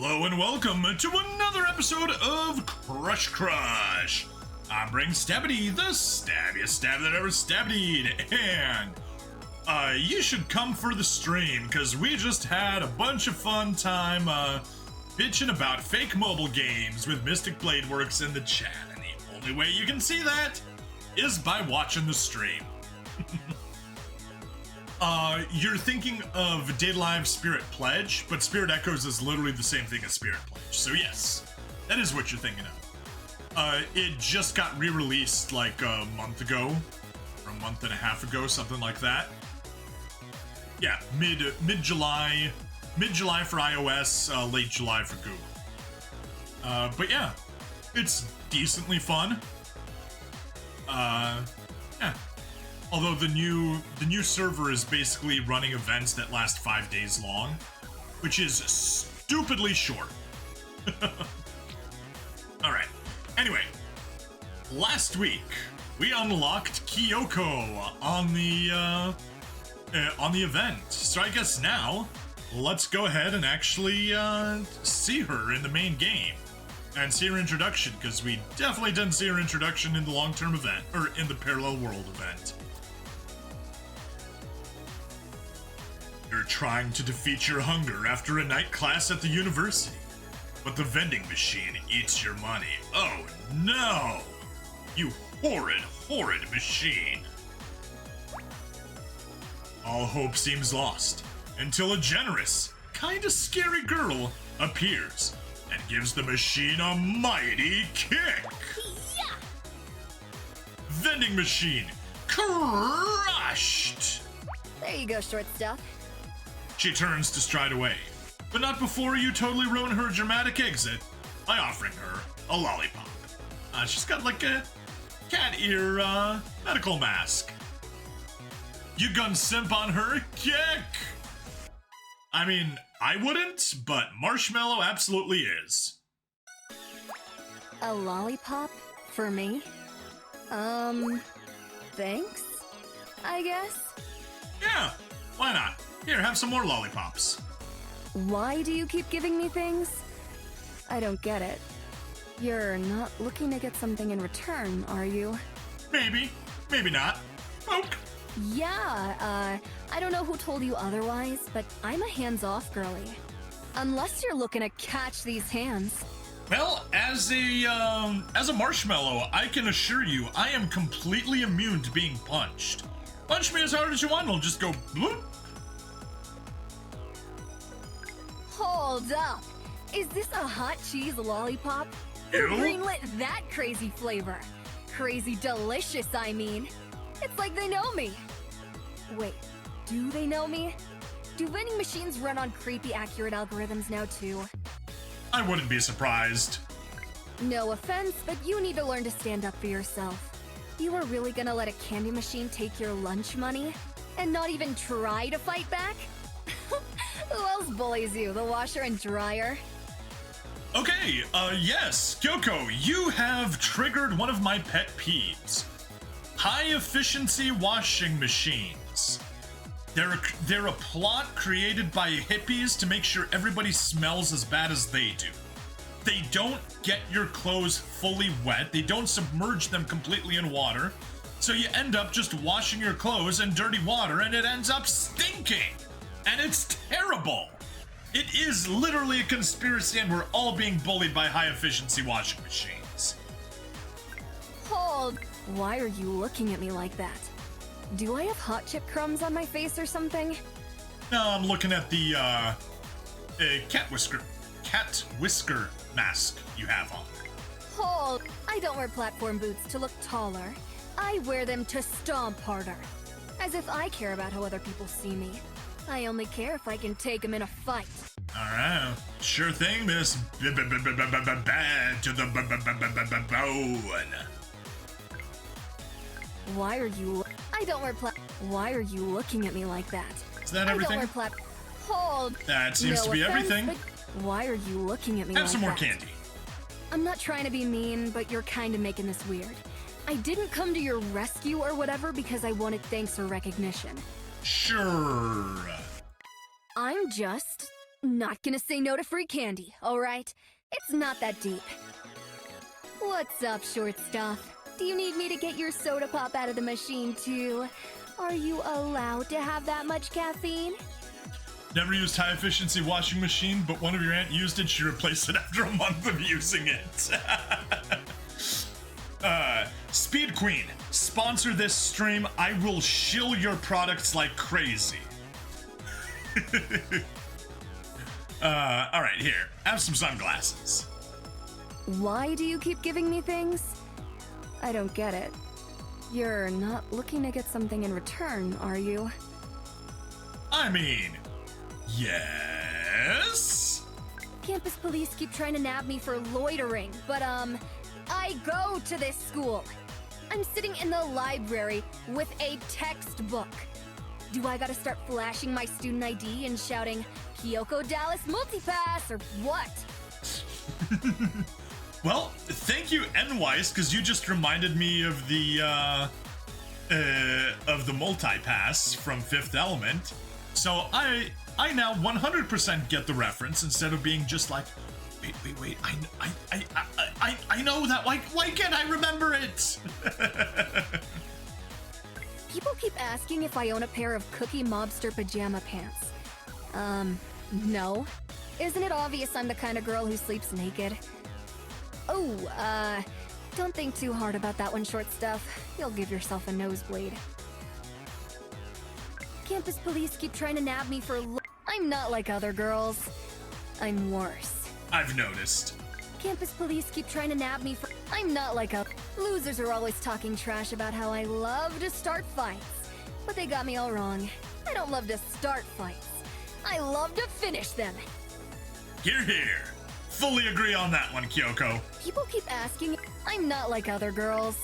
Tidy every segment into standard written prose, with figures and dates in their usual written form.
Hello and welcome to another episode of Crush Crush. I'm Bring Stabbity, the stabbiest stab that ever stabbied, and you should come for the stream, because we just had a bunch of fun time bitching about fake mobile games with Mystic Blade Works in the chat, and the only way you can see that is by watching the stream. You're thinking of Day Live Spirit Pledge, but Spirit Echoes is literally the same thing as Spirit Pledge. So yes, that is what you're thinking of. It just got re-released like a month ago, or a month and a half ago, something like that. Yeah, mid-July for iOS, late July for Google. But yeah, it's decently fun. Yeah. Although the new server is basically running events that last 5 days long, which is stupidly short. Alright. Anyway, last week we unlocked Kyoko on the event. So I guess now let's go ahead and actually see her in the main game and see her introduction, because we definitely didn't see her introduction in the long-term event, or in the parallel world event. You're trying to defeat your hunger after a night class at the university, but the vending machine eats your money. Oh no! You horrid, horrid machine. All hope seems lost until a generous, kinda scary girl appears and gives the machine a mighty kick. Yeah. Vending machine crushed. There you go, short stuff. She turns to stride away, but not before you totally ruin her dramatic exit by offering her a lollipop. She's got like a cat ear medical mask. You gun simp on her? Kick! I mean, I wouldn't, but Marshmallow absolutely is. A lollipop? For me? Thanks? I guess? Yeah, why not? Here, have some more lollipops. Why do you keep giving me things? I don't get it. You're not looking to get something in return, are you? Maybe. Maybe not. Poke. Yeah, I don't know who told you otherwise, but I'm a hands-off girly. Unless you're looking to catch these hands. Well, as a marshmallow, I can assure you I am completely immune to being punched. Punch me as hard as you want, and I'll just go bloop. Hold up! Is this a hot cheese lollipop? Ew. Who greenlit that crazy flavor? Crazy delicious, I mean. It's like they know me. Wait, do they know me? Do vending machines run on creepy accurate algorithms now too? I wouldn't be surprised. No offense, but you need to learn to stand up for yourself. You are really gonna let a candy machine take your lunch money? And not even try to fight back? Who else bullies you, the washer and dryer? Okay, yes, Kyoko, you have triggered one of my pet peeves. High-efficiency washing machines. They're a plot created by hippies to make sure everybody smells as bad as they do. They don't get your clothes fully wet, they don't submerge them completely in water, so you end up just washing your clothes in dirty water and it ends up stinking! And it's terrible! It is literally a conspiracy and we're all being bullied by high-efficiency washing machines. Hold! Why are you looking at me like that? Do I have hot chip crumbs on my face or something? No, I'm looking at the, cat whisker mask you have on. Hold! I don't wear platform boots to look taller. I wear them to stomp harder. As if I care about how other people see me. I only care if I can take them in a fight. Alright, sure thing, miss. Bad to the bone. Why are you... I don't wear Why are you looking at me like that? Is that everything? I don't wear Hold! That seems to be offense, everything. But why are you looking at me like that? Have some more candy. I'm not trying to be mean, but you're kind of making this weird. I didn't come to your rescue or whatever because I wanted thanks or recognition. Sure. I'm just Not gonna say no to free candy, alright? It's not that deep. What's up, short stuff? Do you need me to get your soda pop out of the machine too? Are you allowed to have that much caffeine? Never used high efficiency washing machine, but one of your aunt used it. She replaced it after a month of using it. Speed Queen, sponsor this stream. I will shill your products like crazy. All right, here, have some sunglasses. Why do you keep giving me things? I don't get it. You're not looking to get something in return, are you? I mean, yes? Campus police keep trying to nab me for loitering, but I go to this school. I'm sitting in the library with a textbook. Do I gotta start flashing my student ID and shouting, Kyoko Dallas Multipass, or what? Well, thank you, N-Wise, because you just reminded me of the multi-pass from Fifth Element. So I now 100% get the reference instead of being just like, wait, I know that. Why can't I remember it? People keep asking if I own a pair of Cookie Mobster pajama pants. No. Isn't it obvious I'm the kind of girl who sleeps naked? Oh, don't think too hard about that one, short stuff. You'll give yourself a nosebleed. Campus police keep trying to nab me for I'm not like other girls. I'm worse. I've noticed. Campus police keep trying to nab me for I'm not like other losers are always talking trash about how I love to start fights. But they got me all wrong. I don't love to start fights. I love to finish them. Hear, hear. Fully agree on that one, Kyoko. People keep asking, I'm not like other girls.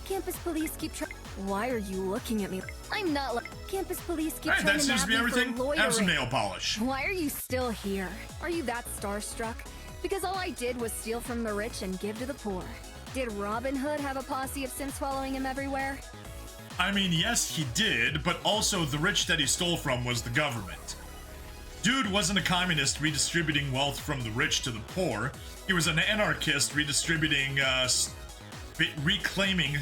Campus police keep trying. Why are you looking at me? I'm not like. Campus police keep trying to nab me everything. for loitering. Have some nail polish. Why are you still here? Are you that starstruck? Because all I did was steal from the rich and give to the poor. Did Robin Hood have a posse of simps following him everywhere? I mean, yes, he did, but also the rich that he stole from was the government. Dude wasn't a communist redistributing wealth from the rich to the poor. He was an anarchist redistributing, reclaiming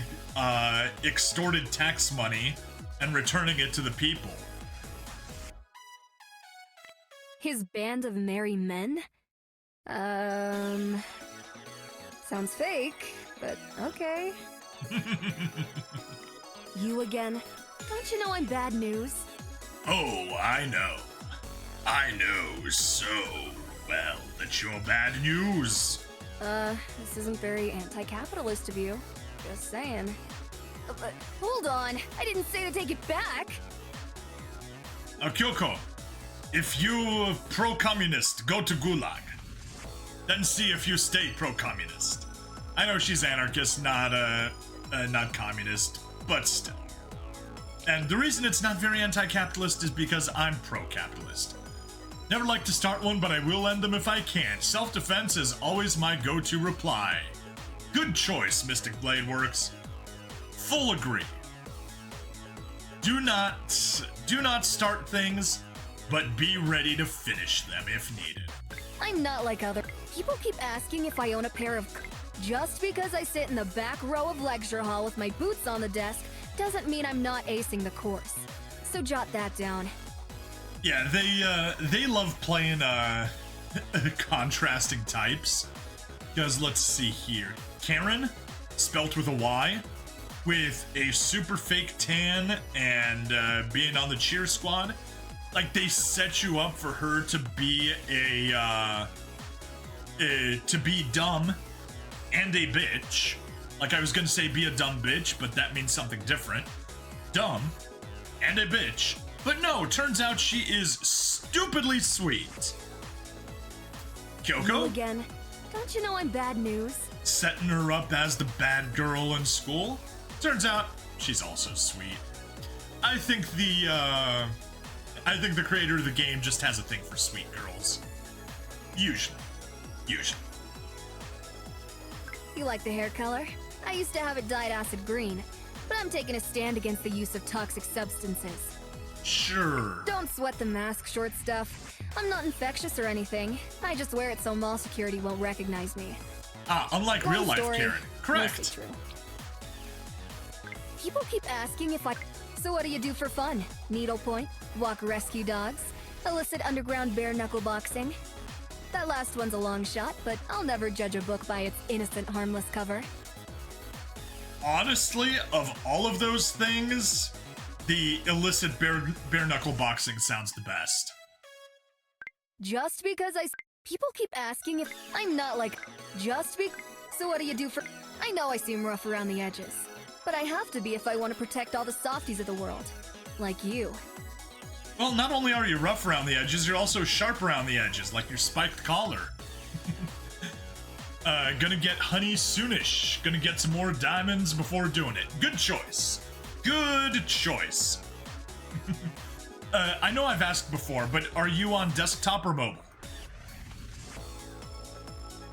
extorted tax money and returning it to the people. His band of merry men? Sounds fake, but okay. You again? Don't you know I'm bad news? Oh, I know. I know so well that you're bad news. This isn't very anti-capitalist of you. Just saying. But hold on, I didn't say to take it back. Kyoko, if you pro-communist, go to Gulag. Then see if you stay pro-communist. I know she's anarchist, not communist, but still. And the reason it's not very anti-capitalist is because I'm pro-capitalist. Never like to start one, but I will end them if I can. Self-defense is always my go-to reply. Good choice, Mystic Blade Works. Full agree. Do not start things, but be ready to finish them if needed. I'm not like other. People keep asking if I own a pair of. Just because I sit in the back row of lecture hall with my boots on the desk doesn't mean I'm not acing the course. So jot that down. Yeah, they love playing contrasting types. Because let's see here. Karen, spelt with a Y, with a super fake tan and being on the cheer squad. Like, they set you up for her to be to be dumb and a bitch. Like, I was gonna say be a dumb bitch, but that means something different. Dumb and a bitch. But no, turns out she is stupidly sweet. Kyoko? You again? Don't you know I'm bad news? Setting her up as the bad girl in school? Turns out she's also sweet. I think the creator of the game just has a thing for sweet girls. Usually. You like the hair color? I used to have it dyed acid green, but I'm taking a stand against the use of toxic substances. Sure. Don't sweat the mask, short stuff. I'm not infectious or anything. I just wear it so mall security won't recognize me. Ah, unlike Long real life story, Karen. Correct. mostly true. People keep asking if I... So what do you do for fun? Needlepoint? Walk rescue dogs? Illicit underground bare knuckle boxing? That last one's a long shot, but I'll never judge a book by its innocent, harmless cover. Honestly, of all of those things, the illicit bare knuckle boxing sounds the best. Just because people keep asking if I'm not like... So what do you do for... I know I seem rough around the edges, but I have to be if I want to protect all the softies of the world. Like you. Well, not only are you rough around the edges, you're also sharp around the edges, like your spiked collar. Gonna get honey soonish. Gonna get some more diamonds before doing it. Good choice. Good choice. I know I've asked before, but are you on desktop or mobile?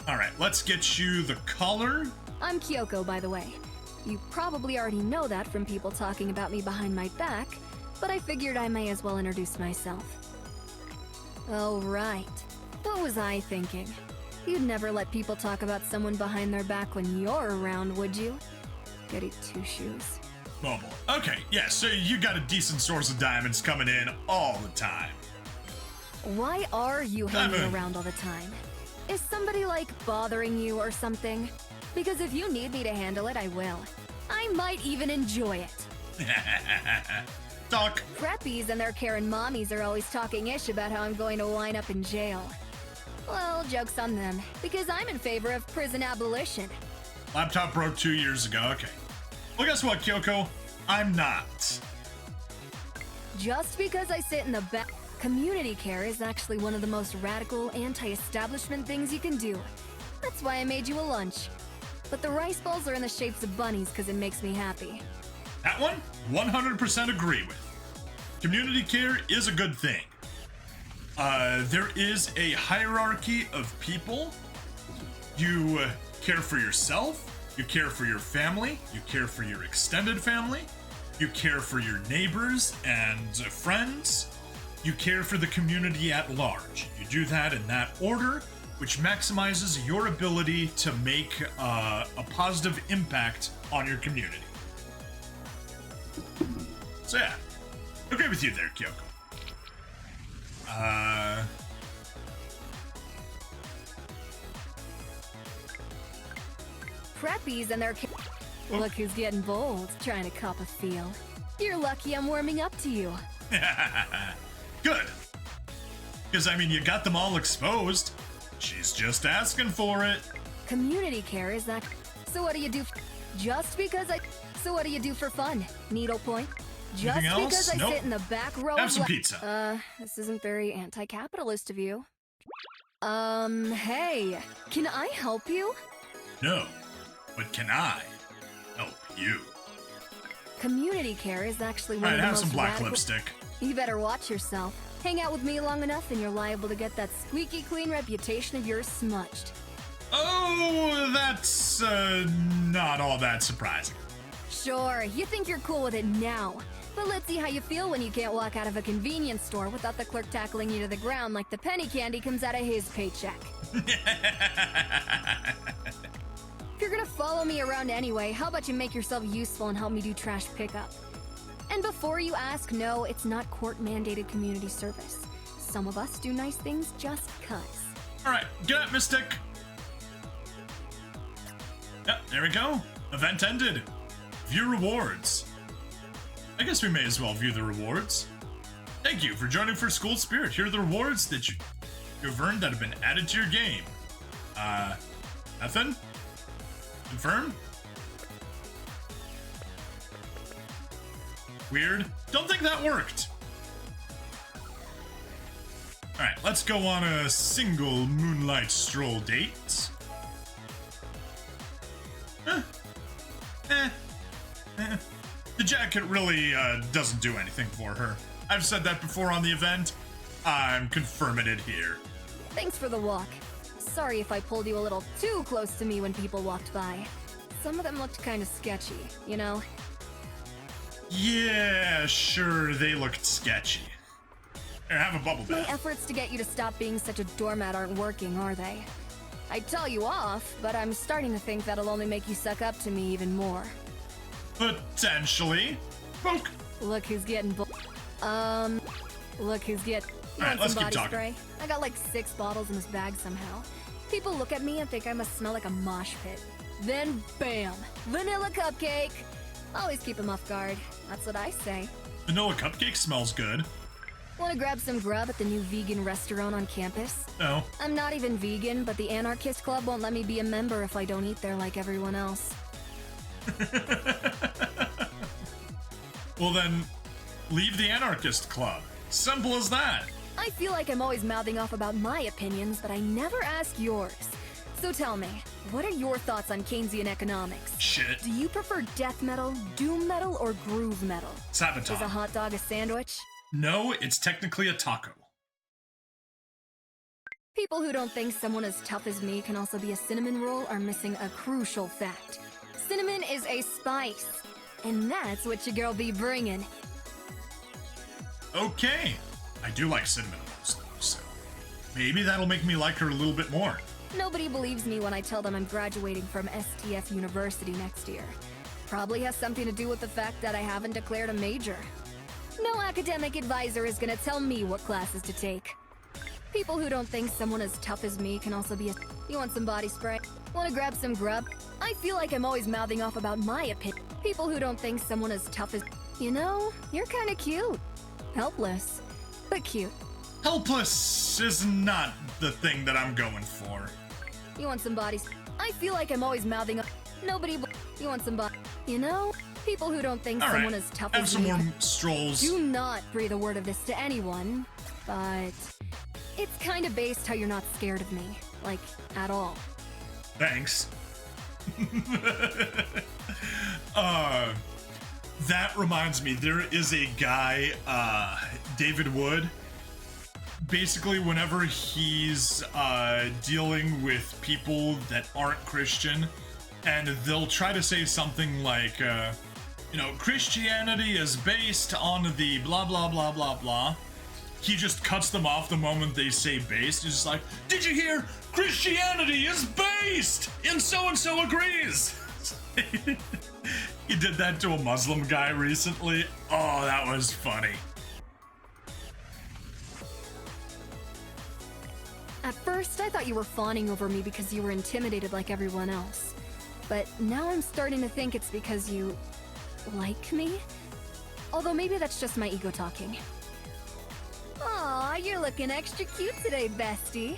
Alright, let's get you the collar. I'm Kyoko, by the way. You probably already know that from people talking about me behind my back, but I figured I may as well introduce myself. Oh, right. What was I thinking? You'd never let people talk about someone behind their back when you're around, would you? Goody two-shoes. Mobile. Okay, yeah, so you got a decent source of diamonds coming in all the time. Why are you hanging around all the time? Is somebody, like, bothering you or something? Because if you need me to handle it, I will. I might even enjoy it. Talk. Preppies and their Karen mommies are always talking ish about how I'm going to wind up in jail. Well, joke's on them, because I'm in favor of prison abolition. Laptop broke 2 years ago, okay. Well, guess what, Kyoko? I'm not. Just because I sit in the back... Community care is actually one of the most radical, anti-establishment things you can do. That's why I made you a lunch. But the rice balls are in the shapes of bunnies because it makes me happy. That one, 100% agree with. Community care is a good thing. There is a hierarchy of people. You care for yourself, you care for your family, you care for your extended family, you care for your neighbors and friends, you care for the community at large. You do that in that order, which maximizes your ability to make a positive impact on your community. So yeah, agree with you there, Kyoko. Preppies and their... Look who's getting bold, trying to cop a feel. You're lucky I'm warming up to you. Good. Because, I mean, you got them all exposed. She's just asking for it. Community care is that... So what do you do... Just because I... So what do you do for fun? Needlepoint? Just Anything else? because I Nope. sit in the back row... Have some pizza. This isn't very anti-capitalist of you. Hey, can I help you? No. But can I help you? Community care is actually one Alright, of the have most some black radical... lipstick. You better watch yourself. Hang out with me long enough and you're liable to get that squeaky clean reputation of yours smudged. Oh, that's, not all that surprising. Sure, you think you're cool with it now. But let's see how you feel when you can't walk out of a convenience store without the clerk tackling you to the ground like the penny candy comes out of his paycheck. If you're gonna follow me around anyway, how about you make yourself useful and help me do trash pickup? And before you ask, no, it's not court-mandated community service. Some of us do nice things just 'cause. Alright, get up, Mystic. Yep, there we go. Event ended. View rewards. I guess we may as well view the rewards. Thank you for joining for School Spirit. Here are the rewards that you've earned that have been added to your game. Nothing? Confirm? Weird. Don't think that worked. Alright, let's go on a single moonlight stroll date. The jacket really doesn't do anything for her. I've said that before on the event. I'm confirming it here. Thanks for the walk. Sorry if I pulled you a little too close to me when people walked by. Some of them looked kind of sketchy, you know? Yeah, sure, they looked sketchy. Here, have a bubble My bath. efforts to get you to stop being such a doormat aren't working, are they? I'd tell you off, but I'm starting to think that'll only make you suck up to me even more. Potentially. Poke. Look who's getting Look who's get. You Alright, want let's some keep body talking. spray? I got like 6 bottles in this bag somehow. People look at me and think I must smell like a mosh pit. Then, bam! Vanilla cupcake! Always keep them off guard. That's what I say. Vanilla cupcake smells good. Want to grab some grub at the new vegan restaurant on campus? No. I'm not even vegan, but the Anarchist Club won't let me be a member if I don't eat there like everyone else. Well then, leave the Anarchist Club. Simple as that. I feel like I'm always mouthing off about my opinions, but I never ask yours. So tell me, what are your thoughts on Keynesian economics? Shit. Do you prefer death metal, doom metal, or groove metal? Sabotage. Is a hot dog a sandwich? No, it's technically a taco. People who don't think someone as tough as me can also be a cinnamon roll are missing a crucial fact. Cinnamon is a spice, and that's what your girl be bringing. Okay. I do like cinnamon rolls though, so maybe that'll make me like her a little bit more. Nobody believes me when I tell them I'm graduating from STF University next year. Probably has something to do with the fact that I haven't declared a major. No academic advisor is gonna tell me what classes to take. People who don't think someone as tough as me can also be a... You want some body spray? Want to grab some grub? I feel like I'm always mouthing off about my opinion. People who don't think someone as tough as... You know, you're kinda cute. Helpless, but cute. Helpless is not the thing that I'm going for. You want some bodies? I feel like I'm always mouthing up. You want some body? You know, people who don't think All someone right, as tough have as some me. more strolls. Do not breathe a word of this to anyone, but it's kind of based how you're not scared of me, like at all. Thanks. That reminds me, there is a guy, David Wood. Basically, whenever he's dealing with people that aren't Christian, and they'll try to say something like, Christianity is based on the blah, blah, blah, blah, blah. He just cuts them off the moment they say based. He's just like, did you hear? Christianity is based! And so agrees! He did that to a Muslim guy recently. Oh, that was funny. At first, I thought you were fawning over me because you were intimidated like everyone else. But now I'm starting to think it's because you... like me? Although maybe that's just my ego talking. Aw, you're looking extra cute today, bestie.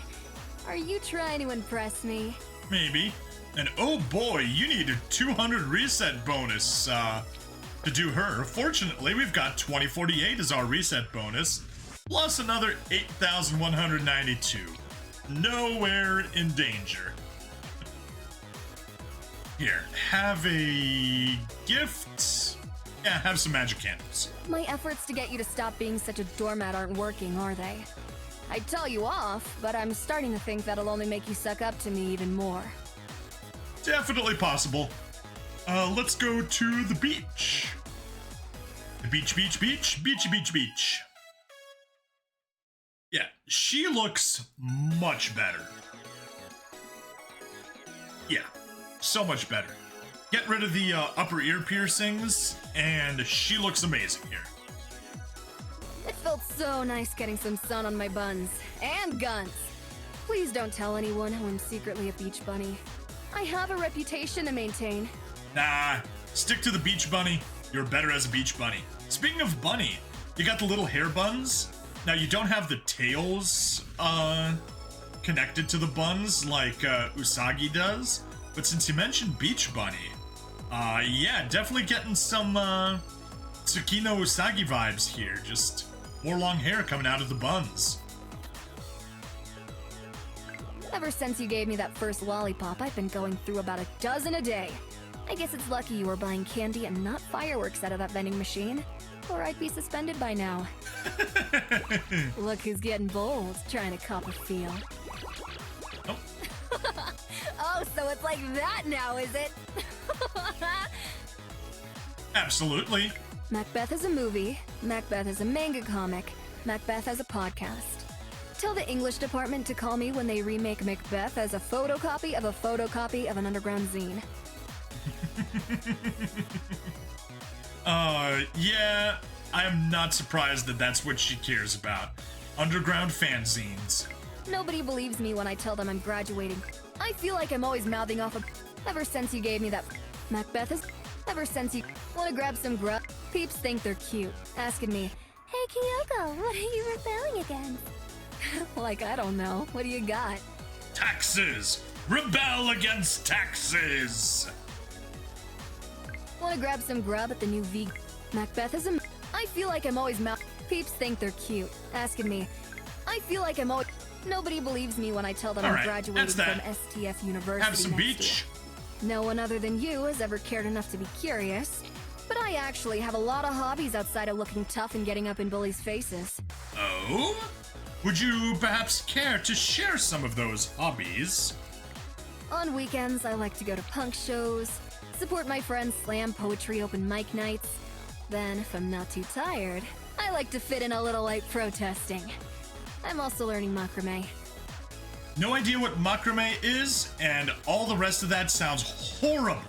Are you trying to impress me? Maybe. And oh boy, you need a 200 reset bonus to do her. Fortunately, we've got 2048 as our reset bonus, plus another 8,192. Nowhere in danger. Here, have a gift. Yeah, have some magic candles. My efforts to get you to stop being such a doormat aren't working, are they? I'd tell you off, but I'm starting to think that'll only make you suck up to me even more. Definitely possible. Let's go to the beach. The beach, beach. Yeah, she looks much better. Yeah, so much better. Get rid of the upper ear piercings, and she looks amazing here. It felt so nice getting some sun on my buns. And guns! Please don't tell anyone how I'm secretly a beach bunny. I have a reputation to maintain. Nah, stick to the beach bunny. You're better as a beach bunny. Speaking of bunny, you got the little hair buns. Now you don't have the tails connected to the buns like Usagi does. But since you mentioned beach bunny, yeah, definitely getting some Tsukino Usagi vibes here. Just more long hair coming out of the buns. Ever since you gave me that first lollipop, I've been going through about a dozen a day. I guess it's lucky you were buying candy and not fireworks out of that vending machine, or I'd be suspended by now. Look who's getting bold, trying to cop a feel. Oh. Oh, so it's like that now, is it? Absolutely. Macbeth is a movie, Macbeth is a manga comic, Macbeth as a podcast. Tell the English department to call me when they remake Macbeth as a photocopy of an underground zine. Yeah, I am not surprised that that's what she cares about. Underground fanzines. Nobody believes me when I tell them I'm graduating. I feel like I'm always mouthing off ever since you gave me that Macbeth is ever since you wanna grab some grub. Peeps think they're cute, asking me, "Hey Kyoko, what are you rebelling against?" Like, I don't know. What do you got? Taxes! Rebel against taxes! Wanna grab some grub at the new Macbeth is I feel like I'm always Peeps think they're cute, asking me. I feel like I'm always Nobody believes me when I tell them I'm graduating from STF University. Have some beach. No one other than you has ever cared enough to be curious. But I actually have a lot of hobbies outside of looking tough and getting up in bullies' faces. Oh? Would you perhaps care to share some of those hobbies? On weekends, I like to go to punk shows, support my friends' slam poetry open mic nights. Then, if I'm not too tired, I like to fit in a little light protesting. I'm also learning macrame. No idea what macrame is, and all the rest of that sounds horrible.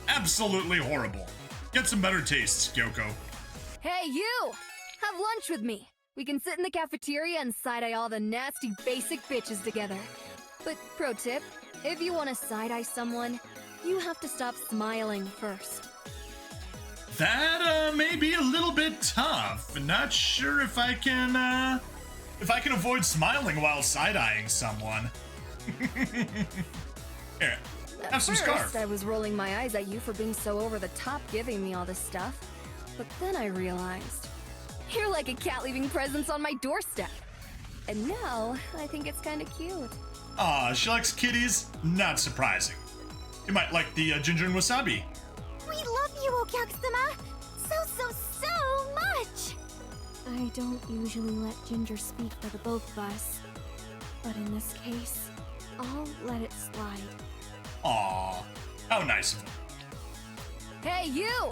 Absolutely horrible. Get some better tastes, Kyoko. Hey, you! Have lunch with me. We can sit in the cafeteria and side-eye all the nasty basic bitches together. But pro tip, if you want to side-eye someone, you have to stop smiling first. That, may be a little bit tough. Not sure if I can avoid smiling while side-eyeing someone. Here, have some scarf. I was rolling my eyes at you for being so over the top giving me all this stuff. But then I realized, you're like a cat leaving presents on my doorstep. And now, I think it's kinda cute. Aw, she likes kitties? Not surprising. You might like the ginger and wasabi. We love you, Okyaku-sama! So much! I don't usually let Ginger speak for the both of us. But in this case, I'll let it slide. Aw, how nice of him. Hey, you!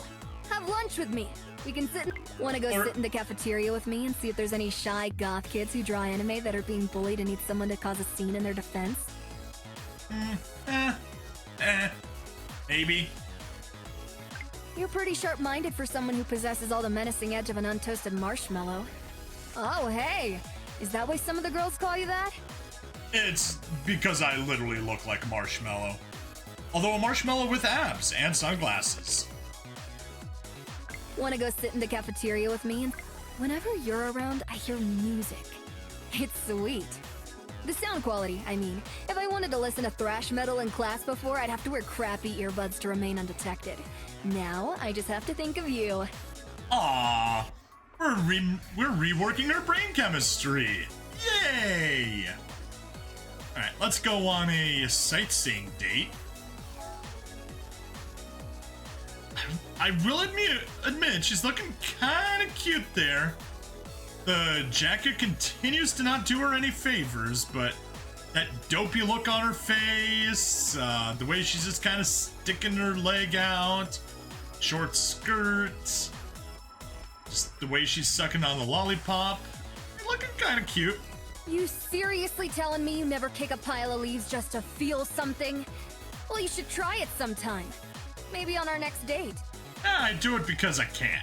Have lunch with me. We can Wanna go sit in the cafeteria with me and see if there's any shy goth kids who draw anime that are being bullied and need someone to cause a scene in their defense? Maybe. You're pretty sharp-minded for someone who possesses all the menacing edge of an untoasted marshmallow. Oh, hey! Is that why some of the girls call you that? It's because I literally look like a marshmallow. Although a marshmallow with abs and sunglasses. Wanna go sit in the cafeteria with me? And whenever you're around, I hear music. It's sweet. The sound quality, I mean. If I wanted to listen to thrash metal in class before, I'd have to wear crappy earbuds to remain undetected. Now, I just have to think of you. Aww, we're reworking our brain chemistry. Yay! Alright, let's go on a sightseeing date. I will admit she's looking kind of cute there. The jacket continues to not do her any favors, but that dopey look on her face, the way she's just kind of sticking her leg out, short skirts, just the way she's sucking on the lollipop, looking kind of cute. You seriously telling me you never kick a pile of leaves just to feel something? Well, you should try it sometime. Maybe on our next date. I do it because I can.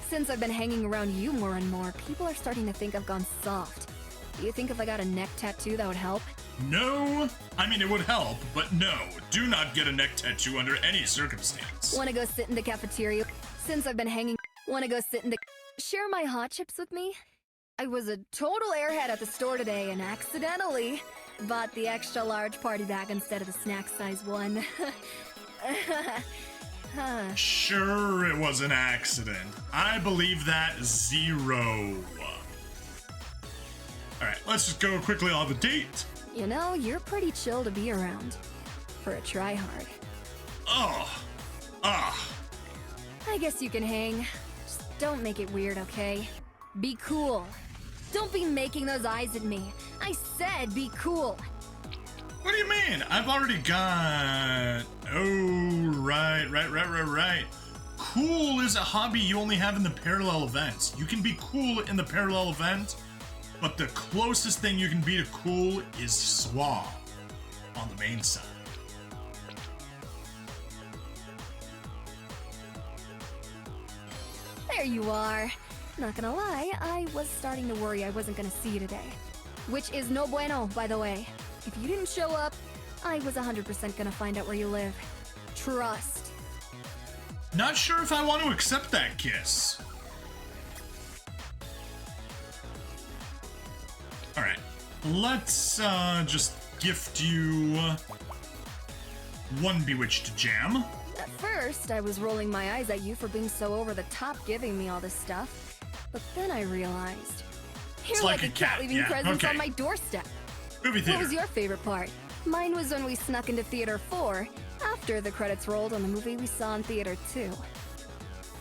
Since I've been hanging around you more and more, people are starting to think I've gone soft. Do you think if I got a neck tattoo that would help? No. I mean, it would help, but no. Do not get a neck tattoo under any circumstance. Wanna go sit in the cafeteria? Since I've been hanging... Wanna go sit in the... Share my hot chips with me? I was a total airhead at the store today and accidentally bought the extra large party bag instead of the snack size one. Sure, it was an accident. I believe that 0. Alright, let's just go quickly on the date. You know, you're pretty chill to be around. For a tryhard. I guess you can hang. Just don't make it weird, okay? Be cool. Don't be making those eyes at me. I said be cool. What do you mean? I've already got... Oh, right. cool is a hobby you only have in the parallel events. You can be cool in the parallel event, but the closest thing you can be to cool is suave on the main side. There you are. Not gonna lie, I was starting to worry I wasn't gonna see you today. Which is no bueno, by the way. If you didn't show up, I was 100% gonna find out where you live. Trust. Not sure if I want to accept that kiss. Alright, let's just gift you one Bewitched Jam. At first, I was rolling my eyes at you for being so over the top giving me all this stuff. But then I realized, you're like a cat leaving presents on my doorstep. Movie theater. What was your favorite part? Mine was when we snuck into Theater 4, after the credits rolled on the movie we saw in Theater 2.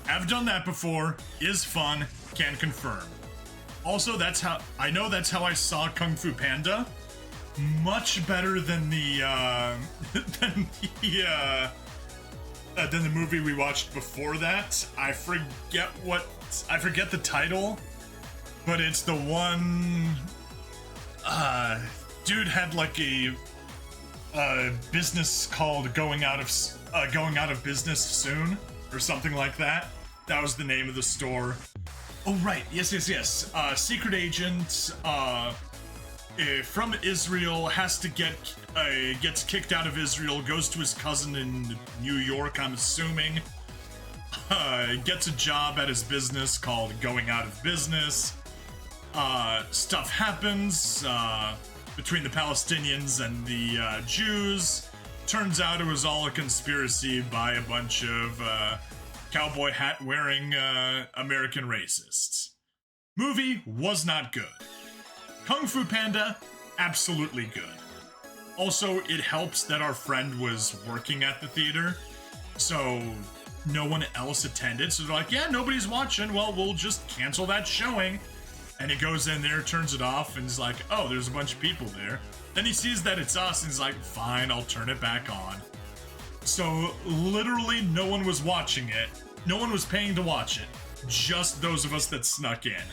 Have done that before. Is fun. Can confirm. Also, that's how I saw Kung Fu Panda. Much better than the than the movie we watched before that. I forget the title, but it's the one. Dude had like a business called going out of business soon or something like that. That was the name of the store. Oh right, yes. Secret agent from Israel gets kicked out of Israel, goes to his cousin in New York, I'm assuming. Gets a job at his business called Going Out of Business. Stuff happens between the Palestinians and the Jews. Turns out it was all a conspiracy by a bunch of cowboy hat wearing American racists. Movie was not good. Kung Fu Panda, absolutely good. Also, it helps that our friend was working at the theater, so no one else attended. So they're like, yeah, nobody's watching. Well, we'll just cancel that showing. And he goes in there, turns it off, and is like, oh, there's a bunch of people there. Then he sees that it's us, and he's like, fine, I'll turn it back on. So literally no one was watching it. No one was paying to watch it. Just those of us that snuck in.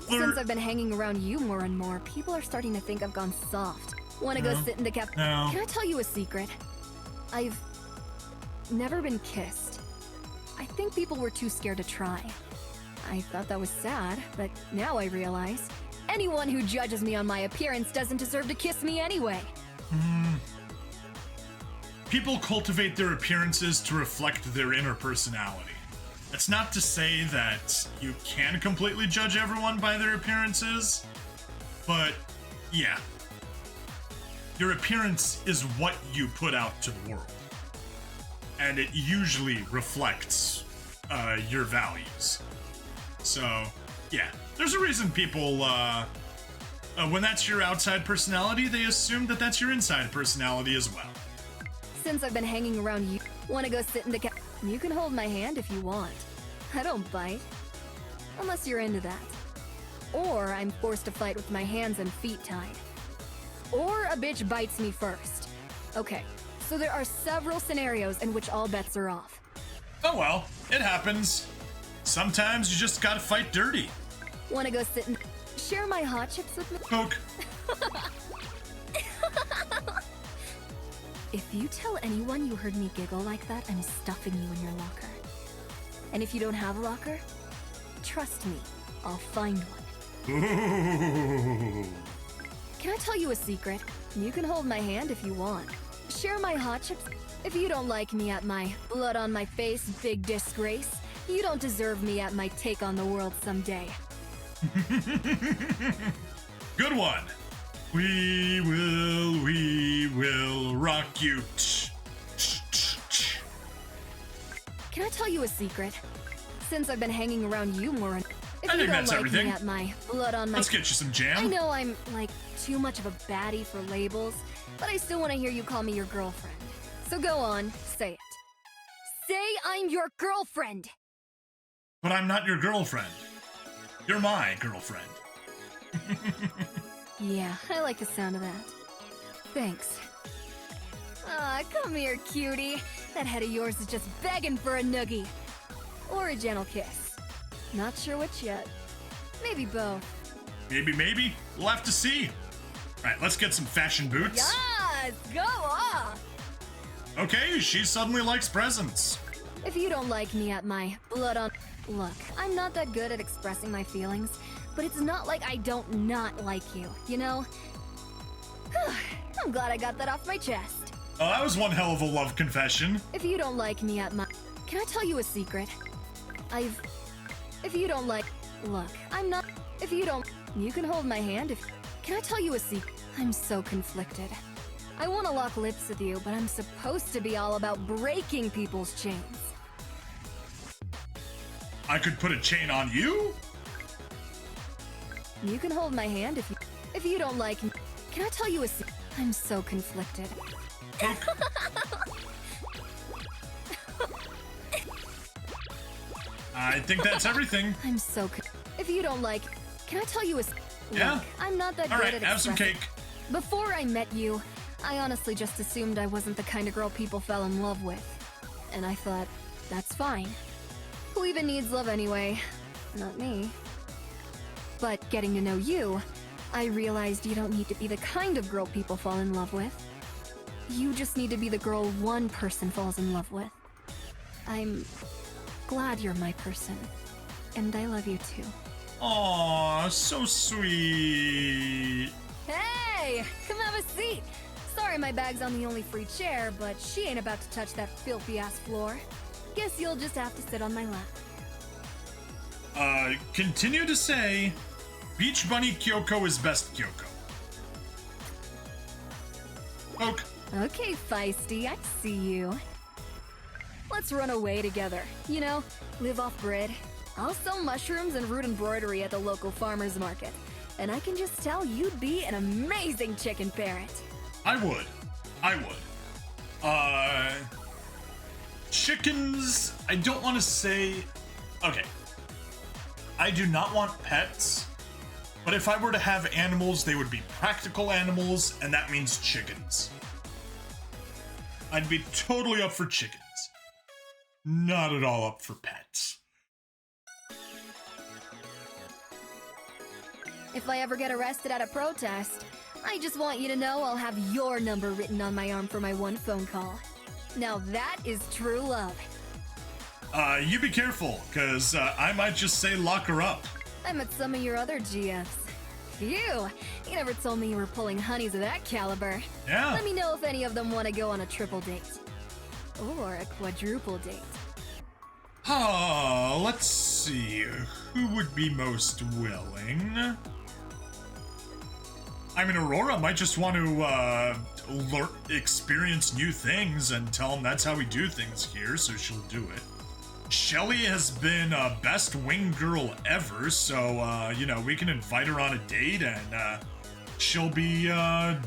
Since I've been hanging around you more and more, people are starting to think I've gone soft. Wanna go sit in the Can I tell you a secret? I've never been kissed. I think people were too scared to try. I thought that was sad, but now I realize anyone who judges me on my appearance doesn't deserve to kiss me anyway. People cultivate their appearances to reflect their inner personality. That's not to say that you can completely judge everyone by their appearances, but yeah. Your appearance is what you put out to the world. And it usually reflects your values. So, yeah. There's a reason people, when that's your outside personality, they assume that that's your inside personality as well. Since I've been hanging around you, wanna go sit in the You can hold my hand if you want. I don't bite. Unless you're into that. Or I'm forced to fight with my hands and feet tied. Or a bitch bites me first. Okay, so there are several scenarios in which all bets are off. Oh well, it happens. Sometimes you just gotta fight dirty. Wanna go sit and share my hot chips with me? Coke. If you tell anyone you heard me giggle like that, I'm stuffing you in your locker. And if you don't have a locker, trust me, I'll find one. Ooh. Can I tell you a secret? You can hold my hand if you want. Share my hot chips. If you don't like me at my blood on my face big disgrace, you don't deserve me at my take on the world someday. Good one. We will rock you. Can I tell you a secret? Since I've been hanging around you more, if I you think don't that's like everything. me at my blood on my Let's get you some jam. I know I'm, like, too much of a baddie for labels, but I still want to hear you call me your girlfriend. So go on, say it. Say I'm your girlfriend! But I'm not your girlfriend. You're my girlfriend. Yeah, I like the sound of that. Thanks. Aw, come here, cutie. That head of yours is just begging for a noogie. Or a gentle kiss. Not sure which yet. Maybe both. Maybe. We'll have to see. Alright, let's get some fashion boots. Yes! Go off! Okay, she suddenly likes presents. If you don't like me at my blood on... Look, I'm not that good at expressing my feelings, but it's not like I don't not like you, you know? I'm glad I got that off my chest. Oh, that was one hell of a love confession. If you don't like me at my... Can I tell you a secret? If you don't like... Look, I'm not... If you don't... You can hold my hand if... Can I tell you a secret? I'm so conflicted. I want to lock lips with you, but I'm supposed to be all about breaking people's chains. I could put a chain on you? You can hold my hand if you don't like me. Can I tell you a secret? I'm so conflicted. I think that's everything. I'm so if you don't like... Can I tell you a... Yeah? Look, I'm not that All good right, at have some expressing- cake. Before I met you, I honestly just assumed I wasn't the kind of girl people fell in love with. And I thought, that's fine. Who even needs love anyway? Not me. But getting to know you, I realized you don't need to be the kind of girl people fall in love with. You just need to be the girl one person falls in love with. I'm glad you're my person. And I love you too. Aw, so sweet. Hey! Come have a seat! Sorry my bag's on the only free chair, but she ain't about to touch that filthy-ass floor. Guess you'll just have to sit on my lap. Continue to say, Beach Bunny Kyoko is best Kyoko. Poke. Okay, feisty, I see you. Let's run away together. You know, live off bread. I'll sell mushrooms and root embroidery at the local farmer's market. And I can just tell you'd be an amazing chicken parent. I would. Chickens, I don't want to say... Okay. I do not want pets, but if I were to have animals, they would be practical animals, and that means chickens. I'd be totally up for chickens. Not at all up for pets. If I ever get arrested at a protest, I just want you to know I'll have your number written on my arm for my one phone call. Now that is true love. You be careful, cause I might just say lock her up. I met some of your other GFs. Phew, you never told me you were pulling honeys of that caliber. Yeah. Let me know if any of them want to go on a triple date. Or a quadruple date. Oh, let's see. Who would be most willing? I mean, Aurora might just want to experience new things and tell him that's how we do things here, so she'll do it. Shelly has been best wing girl ever, so, you know, we can invite her on a date and she'll be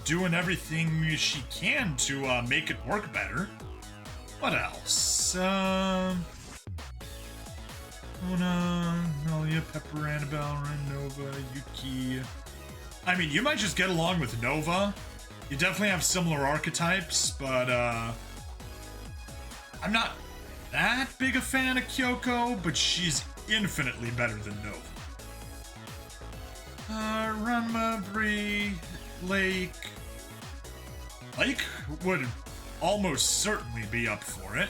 doing everything she can to make it work better. What else? Mona, Melia, Pepper, Annabelle, Nova, Yuki. I mean, you might just get along with Nova. You definitely have similar archetypes, but I'm not that big a fan of Kyoko, but she's infinitely better than Nova. Ranma, Bree, Lake. Lake would almost certainly be up for it.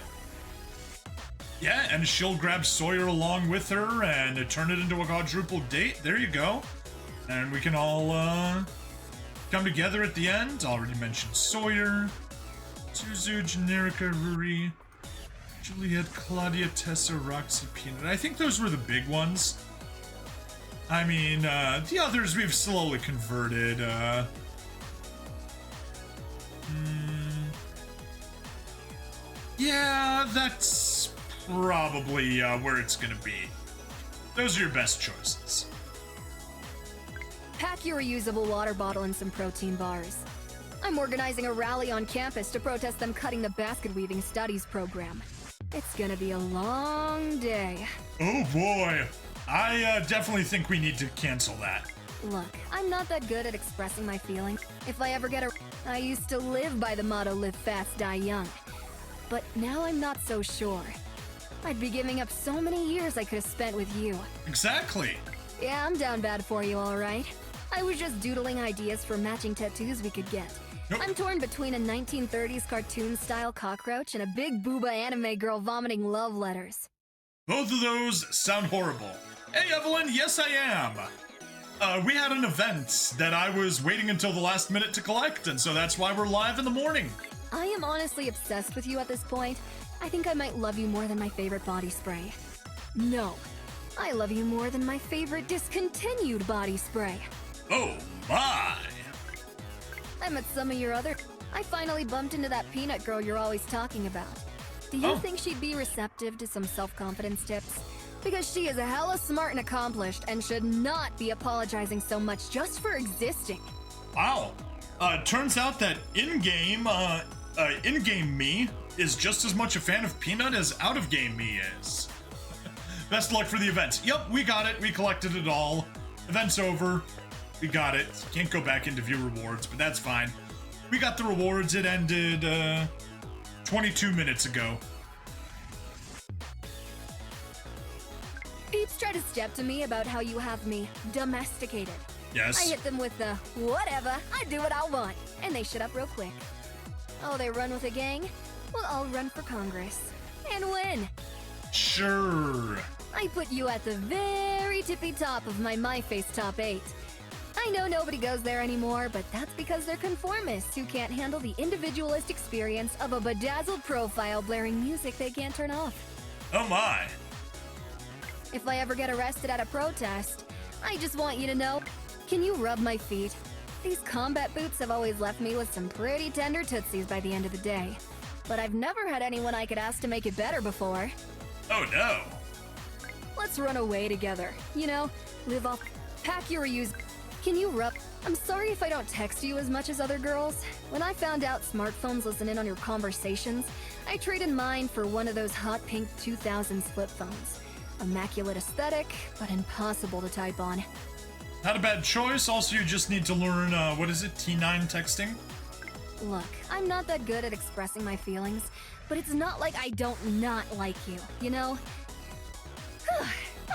Yeah, and she'll grab Sawyer along with her and turn it into a quadruple date. There you go. And we can all come together at the end. Already mentioned Sawyer, Suzu, Generica, Ruri, Juliet, Claudia, Tessa, Roxy, Peanut. I think those were the big ones. I mean, the others we've slowly converted. Yeah, that's probably where it's gonna be. Those are your best choices. Pack your reusable water bottle and some protein bars. I'm organizing a rally on campus to protest them cutting the basket weaving studies program. It's gonna be a long day. Oh boy. I definitely think we need to cancel that. Look, I'm not that good at expressing my feelings. If I ever get I used to live by the motto, live fast, die young. but now I'm not so sure. I'd be giving up so many years I could have spent with you. Exactly. Yeah, I'm down bad for you, alright. I was just doodling ideas for matching tattoos we could get. Nope. I'm torn between a 1930s cartoon-style cockroach and a big booba anime girl vomiting love letters. Both of those sound horrible. Hey, Evelyn, yes I am. We had an event that I was waiting until the last minute to collect, and so that's why we're live in the morning. I am honestly obsessed with you at this point. I think I might love you more than my favorite body spray. No, I love you more than my favorite discontinued body spray. Oh my! I met some of your other... I finally bumped into that peanut girl you're always talking about. Do you think she'd be receptive to some self-confidence tips? Because she is hella smart and accomplished and should not be apologizing so much just for existing. Wow. Turns out that in-game me is just as much a fan of Peanut as out-of-game me is. Best luck for the event. Yep, we got it. We collected it all. Event's over. We got it. Can't go back into view rewards, but that's fine. We got the rewards. It ended, 22 minutes ago. Peeps try to step to me about how you have me domesticated. Yes. I hit them with the, whatever, I do what I want, and they shut up real quick. Oh, they run with a gang? Well, I'll run for Congress. And win. Sure. I put you at the very tippy top of my MyFace top 8. I know nobody goes there anymore, but that's because they're conformists who can't handle the individualist experience of a bedazzled profile blaring music they can't turn off. Oh my. If I ever get arrested at a protest, I just want you to know, can you rub my feet? These combat boots have always left me with some pretty tender tootsies by the end of the day. But I've never had anyone I could ask to make it better before. Oh no. Let's run away together. You know, live off, pack your reuse. Can you rub? I'm sorry if I don't text you as much as other girls. When I found out smartphones listen in on your conversations, I traded mine for one of those hot pink 2000s flip phones. Immaculate aesthetic, but impossible to type on. Not a bad choice. Also, you just need to learn, what is it, T9 texting? Look, I'm not that good at expressing my feelings, but it's not like I don't not like you, you know?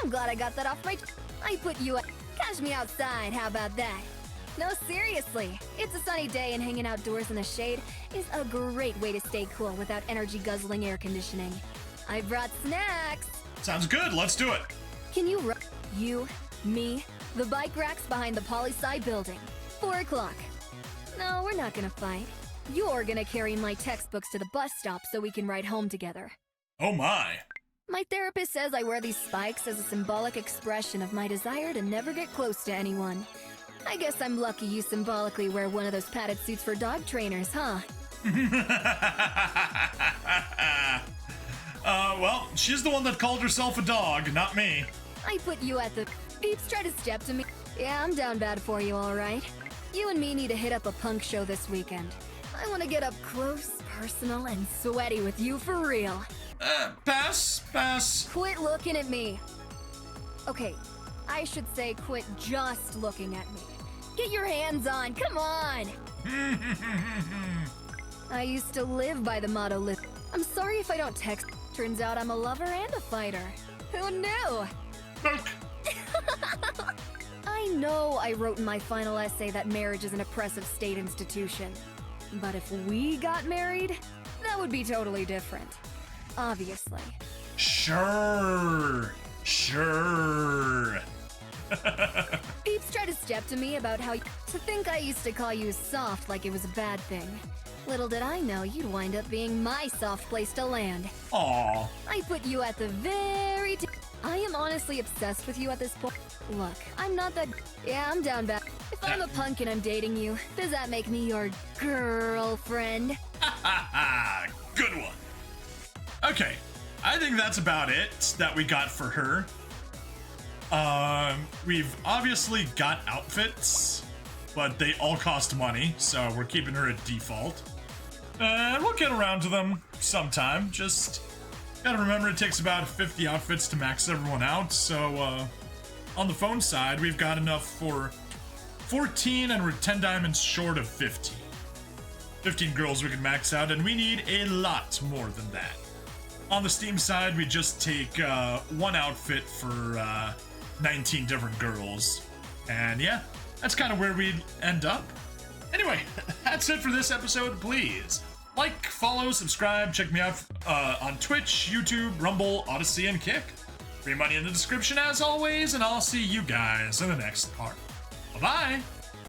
I'm glad I got that off my... I put you at... Catch me outside, how about that? No, seriously, it's a sunny day and hanging outdoors in the shade is a great way to stay cool without energy-guzzling air conditioning. I brought snacks! Sounds good, let's do it. Can you you, me, the bike racks behind the poli-sci building. 4 o'clock. No, we're not gonna fight. You're gonna carry my textbooks to the bus stop so we can ride home together. Oh my. My therapist says I wear these spikes as a symbolic expression of my desire to never get close to anyone. I guess I'm lucky you symbolically wear one of those padded suits for dog trainers, huh? Well, she's the one that called herself a dog, not me. I put you at the... Peeps try to step to me. Yeah, I'm down bad for you, alright. You and me need to hit up a punk show this weekend. I want to get up close, personal, and sweaty with you for real. Pass. Quit looking at me. Okay, I should say quit just looking at me. Get your hands on, come on! I used to live by the motto, I'm sorry if I don't text. Turns out I'm a lover and a fighter. Who knew? I know I wrote in my final essay that marriage is an oppressive state institution. But if we got married, that would be totally different. Obviously. Sure. Peeps try to step to me about how to think I used to call you soft like it was a bad thing. Little did I know you'd wind up being my soft place to land. Aww. I put you at the very I am honestly obsessed with you at this point. Look, I'm not that... Yeah, I'm down bad. If I'm a punk and I'm dating you, does that make me your girlfriend? Good one. Okay, I think that's about it that we got for her. We've obviously got outfits, but they all cost money, so we're keeping her at default. And we'll get around to them sometime. Just gotta remember it takes about 50 outfits to max everyone out, so on the phone side, we've got enough for 14 and we're 10 diamonds short of 15. 15 girls we can max out, and we need a lot more than that. On the Steam side, we just take one outfit for 19 different girls. And yeah, that's kind of where we'd end up. Anyway, that's it for this episode. Please like, follow, subscribe, check me out on Twitch, YouTube, Rumble, Odyssey, and Kick. Free money in the description as always, and I'll see you guys in the next part. Bye-bye!